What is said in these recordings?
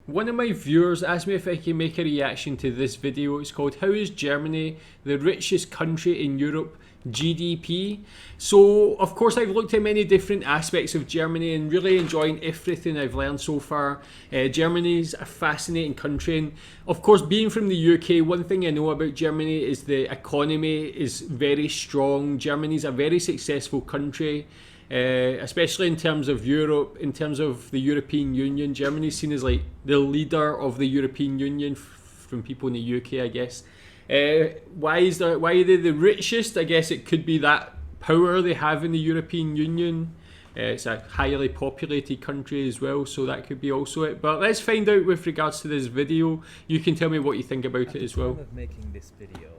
One of my viewers asked me if I can make a reaction to this video. It's called "How is Germany the richest country in Europe GDP?" So of course I've looked at many different aspects of Germany and really enjoying everything I've learned so far. Germany's a fascinating country, and of course being from the UK, one thing I know about Germany is the economy is very strong. Germany's a very successful country. Especially in terms of Europe, in terms of the European Union. Germany's seen as like the leader of the European Union from people in the UK, I guess. Why are they the richest? I guess it could be that power they have in the European Union. It's a highly populated country as well, so that could be also it. But let's find out with regards to this video. You can tell me what you think about it as well. At the time of making this video,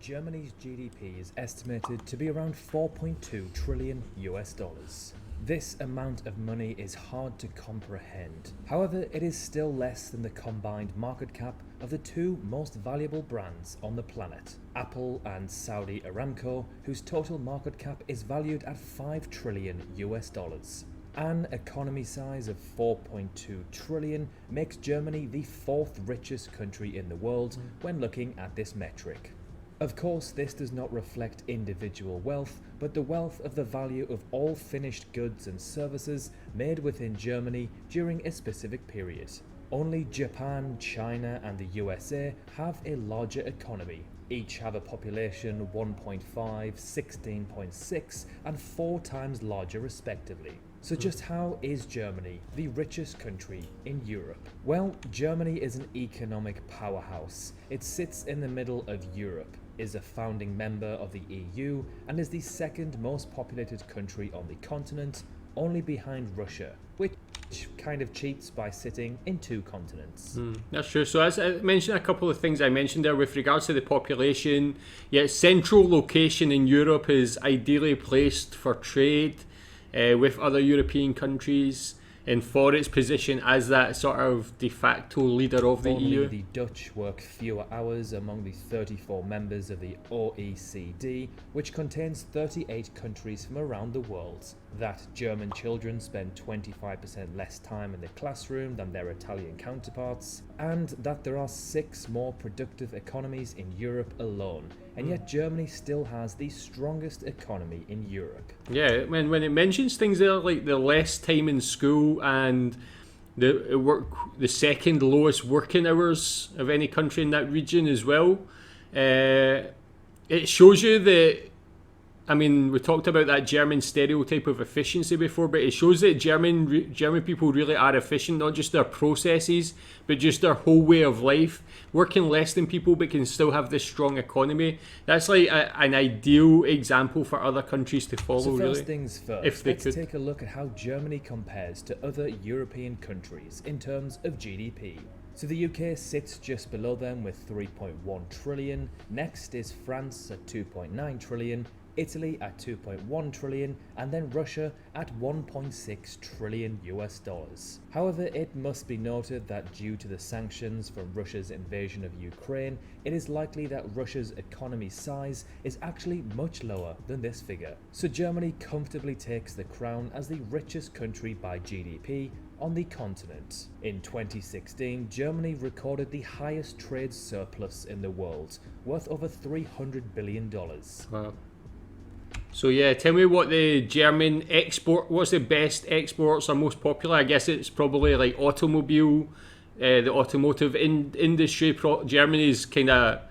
Germany's GDP is estimated to be around 4.2 trillion US dollars. This amount of money is hard to comprehend. However, it is still less than the combined market cap of the two most valuable brands on the planet, Apple and Saudi Aramco, whose total market cap is valued at 5 trillion US dollars. An economy size of 4.2 trillion makes Germany the fourth richest country in the world when looking at this metric. Of course, this does not reflect individual wealth, but the wealth of the value of all finished goods and services made within Germany during a specific period. Only Japan, China, and the USA have a larger economy. Each have a population 1.5, 16.6, and 4 times larger respectively. So just how is Germany the richest country in Europe? Well, Germany is an economic powerhouse. It sits in the middle of Europe, is a founding member of the EU, and is the second most populated country on the continent, only behind Russia, which kind of cheats by sitting in 2 continents. That's true. So as I mentioned, a couple of things I mentioned there with regards to the population. Yeah, central location in Europe is ideally placed for trade with other European countries, and for its position as that sort of de facto leader of the EU. The Dutch work fewer hours among the 34 members of the OECD, which contains 38 countries from around the world. That German children spend 25% less time in the classroom than their Italian counterparts, and that there are 6 more productive economies in Europe alone. And yet Germany still has the strongest economy in Europe. Yeah, when it mentions things there like the less time in school and the second lowest working hours of any country in that region as well, it shows you that, I mean, we talked about that German stereotype of efficiency before, but it shows that German people really are efficient, not just their processes, but just their whole way of life. Working less than people, but can still have this strong economy. That's like an ideal example for other countries to follow, so really. First things first, if they let's could take a look at how Germany compares to other European countries in terms of GDP. So the UK sits just below them with 3.1 trillion. Next is France at 2.9 trillion. Italy at 2.1 trillion, and then Russia at 1.6 trillion US dollars. However, it must be noted that due to the sanctions from Russia's invasion of Ukraine, it is likely that Russia's economy size is actually much lower than this figure. So Germany comfortably takes the crown as the richest country by GDP on the continent. In 2016, Germany recorded the highest trade surplus in the world, worth over $300 billion. Wow. So yeah, tell me what the German what's the best exports or most popular? I guess it's probably like automobile, the automotive industry. Germany's kind of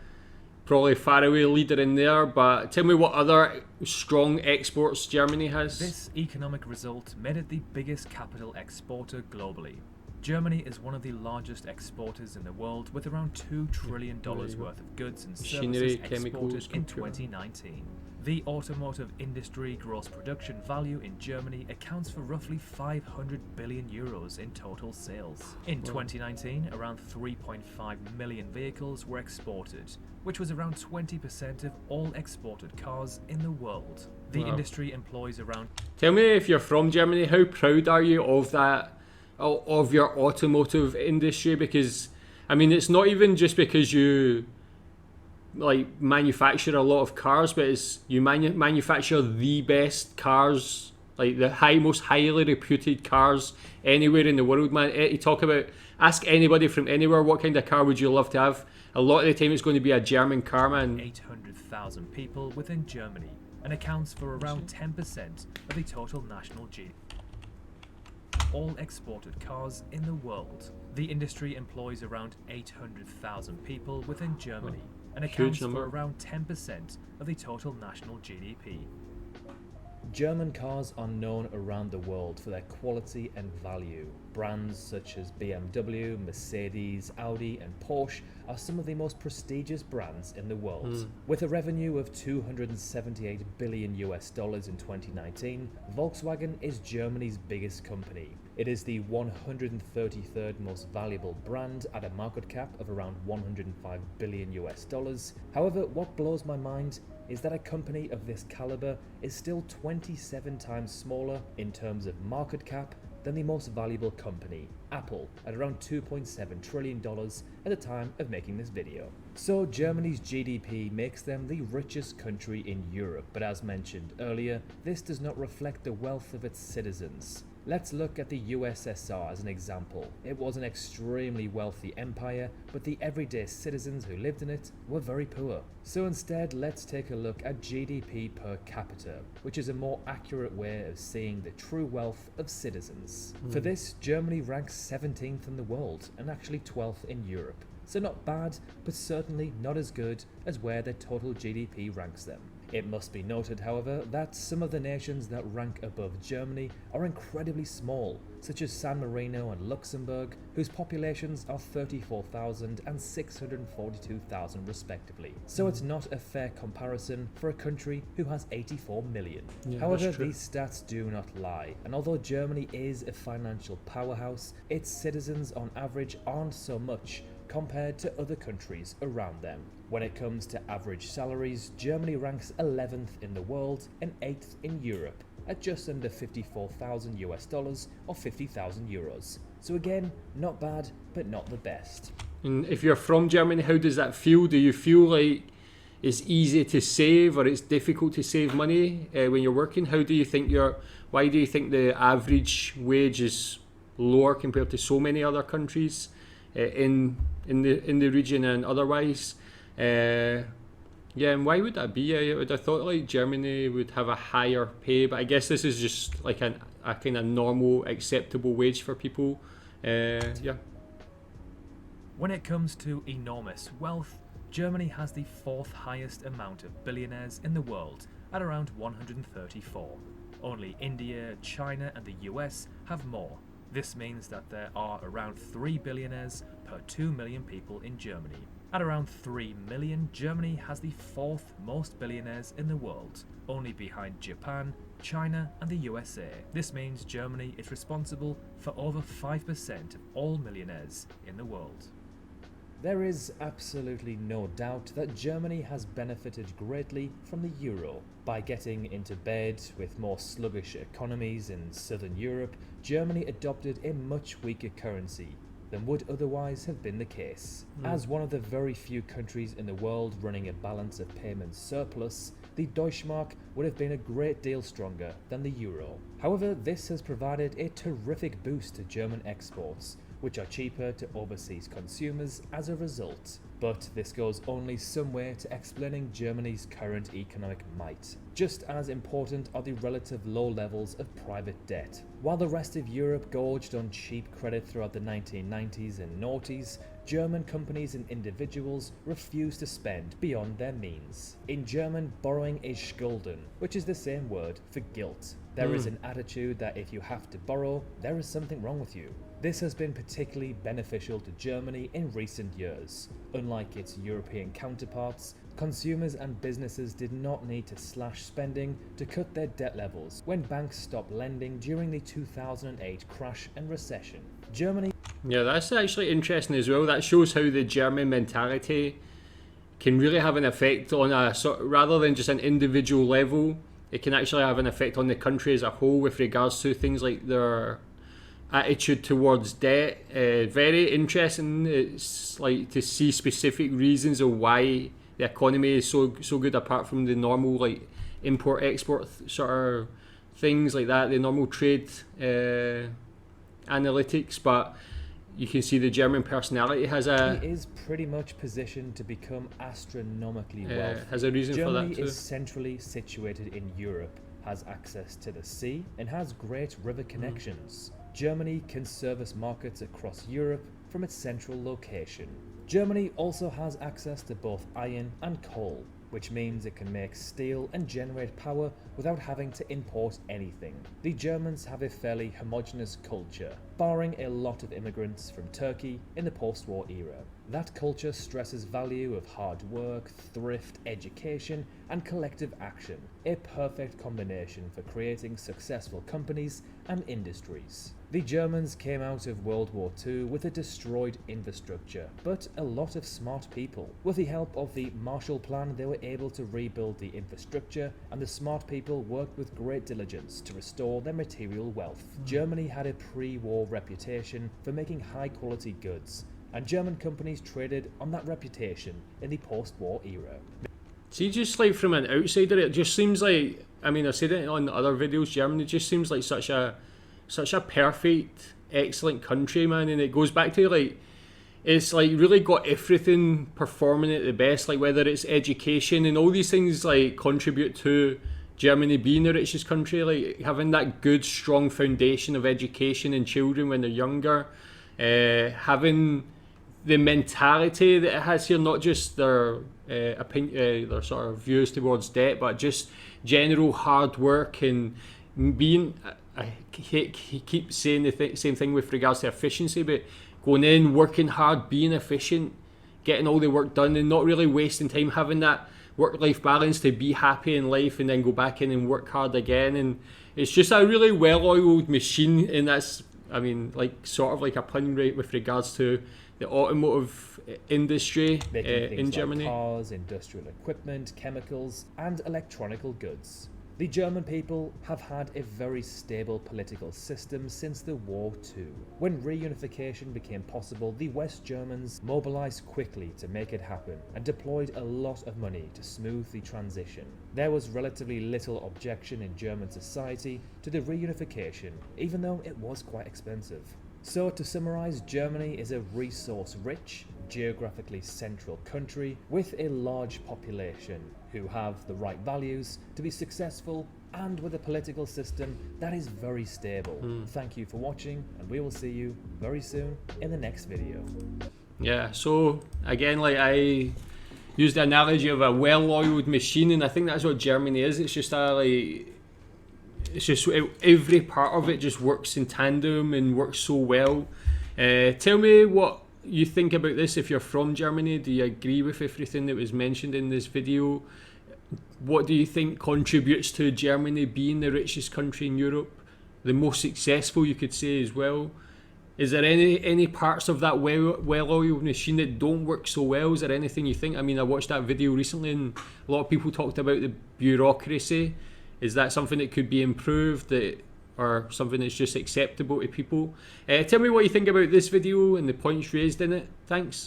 probably far away leader in there, but tell me what other strong exports Germany has. This economic result made it the biggest capital exporter globally. Germany is one of the largest exporters in the world, with around $2 trillion worth of goods and services exported in 2019. The automotive industry gross production value in Germany accounts for roughly 500 billion euros in total sales. In 2019, around 3.5 million vehicles were exported, which was around 20% of all exported cars in the world. The industry employs around... Tell me, if you're from Germany, how proud are you of that, of your automotive industry? Because, I mean, it's not even just because you manufacture a lot of cars, but it's you manufacture the best cars like the most highly reputed cars anywhere in the world, man. You talk about, ask anybody from anywhere, what kind of car would you love to have? A lot of the time it's going to be a German car, man. 800,000 people within Germany and accounts for around 10% of the total national GDP. All exported cars in the world. The industry employs around 800,000 people within Germany and accounts for around 10% of the total national GDP. German cars are known around the world for their quality and value. Brands such as BMW, Mercedes, Audi and Porsche are some of the most prestigious brands in the world. With a revenue of $278 billion in 2019, Volkswagen is Germany's biggest company. It is the 133rd most valuable brand at a market cap of around $105 billion. However, what blows my mind is that a company of this caliber is still 27 times smaller in terms of market cap than the most valuable company, Apple, at around $2.7 trillion at the time of making this video. So Germany's GDP makes them the richest country in Europe, but as mentioned earlier, this does not reflect the wealth of its citizens. Let's look at the USSR as an example. It was an extremely wealthy empire, but the everyday citizens who lived in it were very poor. So instead, let's take a look at GDP per capita, which is a more accurate way of seeing the true wealth of citizens. For this, Germany ranks 17th in the world and actually 12th in Europe. So not bad, but certainly not as good as where their total GDP ranks them. It must be noted, however, that some of the nations that rank above Germany are incredibly small, such as San Marino and Luxembourg, whose populations are 34,000 and 642,000 respectively. So it's not a fair comparison for a country who has 84 million. However, these stats do not lie, and although Germany is a financial powerhouse, its citizens on average aren't so much compared to other countries around them. When it comes to average salaries, Germany ranks 11th in the world and 8th in Europe at just under $54,000 or 50,000 euros. So again, not bad, but not the best. And if you're from Germany, how does that feel? Do you feel like it's easy to save or it's difficult to save money when you're working? Why do you think the average wage is lower compared to so many other countries in the region and otherwise? And why would that be? I would have thought like Germany would have a higher pay, but I guess this is just like a kind of normal, acceptable wage for people. When it comes to enormous wealth, Germany has the 4th highest amount of billionaires in the world at around 134. Only India, China and the US have more. This means that there are around 3 billionaires per 2 million people in Germany. At around 3 million, Germany has the 4th most billionaires in the world, only behind Japan, China and the USA. This means Germany is responsible for over 5% of all millionaires in the world. There is absolutely no doubt that Germany has benefited greatly from the euro. By getting into bed with more sluggish economies in southern Europe, Germany adopted a much weaker currency than would otherwise have been the case. As one of the very few countries in the world running a balance of payments surplus, the Deutschmark would have been a great deal stronger than the euro. However, this has provided a terrific boost to German exports, which are cheaper to overseas consumers as a result. But this goes only some way to explaining Germany's current economic might. Just as important are the relative low levels of private debt. While the rest of Europe gorged on cheap credit throughout the 1990s and noughties, German companies and individuals refused to spend beyond their means. In German, borrowing is Schulden, which is the same word for guilt. There is an attitude that if you have to borrow, there is something wrong with you. This has been particularly beneficial to Germany in recent years. Unlike its European counterparts, consumers and businesses did not need to slash spending to cut their debt levels when banks stopped lending during the 2008 crash and recession. Germany... Yeah, that's actually interesting as well. That shows how the German mentality can really have an effect on rather than just an individual level, it can actually have an effect on the country as a whole with regards to things like their attitude towards debt. Very interesting. It's like to see specific reasons of why the economy is so good apart from the normal like import export sort of things like that, the normal trade analytics, but you can see the German personality has a... He is pretty much positioned to become astronomically wealthy. Has a reason for that too. Germany is centrally situated in Europe, has access to the sea, and has great river connections. Germany can service markets across Europe from its central location. Germany also has access to both iron and coal, which means it can make steel and generate power without having to import anything. The Germans have a fairly homogeneous culture, barring a lot of immigrants from Turkey in the post-war era. That culture stresses value of hard work, thrift, education, and collective action, a perfect combination for creating successful companies and industries. The Germans came out of World War II with a destroyed infrastructure, but a lot of smart people. With the help of the Marshall Plan, they were able to rebuild the infrastructure, and the smart people worked with great diligence to restore their material wealth. Germany had a pre-war reputation for making high-quality goods, and German companies traded on that reputation in the post-war era. See, just like from an outsider, it just seems like, I mean, I've said it on other videos, Germany just seems like such a perfect, excellent country, man. And it goes back to like, it's like really got everything performing at the best, like whether it's education and all these things like contribute to Germany being the richest country, like having that good strong foundation of education in children when they're younger, having the mentality that it has here, not just their their sort of views towards debt, but just general hard work and being, he keeps saying the same thing with regards to efficiency, but going in, working hard, being efficient, getting all the work done and not really wasting time, having that work-life balance to be happy in life and then go back in and work hard again. And it's just a really well-oiled machine, and that's, I mean, like sort of like a pun rate with regards to the automotive industry in Germany. Like cars, industrial equipment, chemicals, and electronical goods. The German people have had a very stable political system since the war too. When reunification became possible, the West Germans mobilized quickly to make it happen and deployed a lot of money to smooth the transition. There was relatively little objection in German society to the reunification, even though it was quite expensive. So to summarize, Germany is a resource-rich, geographically central country with a large population who have the right values to be successful and with a political system that is very stable. Thank you for watching, and we will see you very soon in the next video. Yeah, so again, like I used the analogy of a well-oiled machine, and I think that's what Germany is. It's just it's just every part of it just works in tandem and works so well. Tell me what you think about this. If you're from Germany, do you agree with everything that was mentioned in this video? What do you think contributes to Germany being the richest country in Europe, the most successful, you could say, as well? Is there any parts of that well-oiled machine that don't work so well? Is there anything you think? I mean, I watched that video recently and a lot of people talked about the bureaucracy. Is that something that could be improved, or something that's just acceptable to people? Tell me what you think about this video and the points raised in it. Thanks.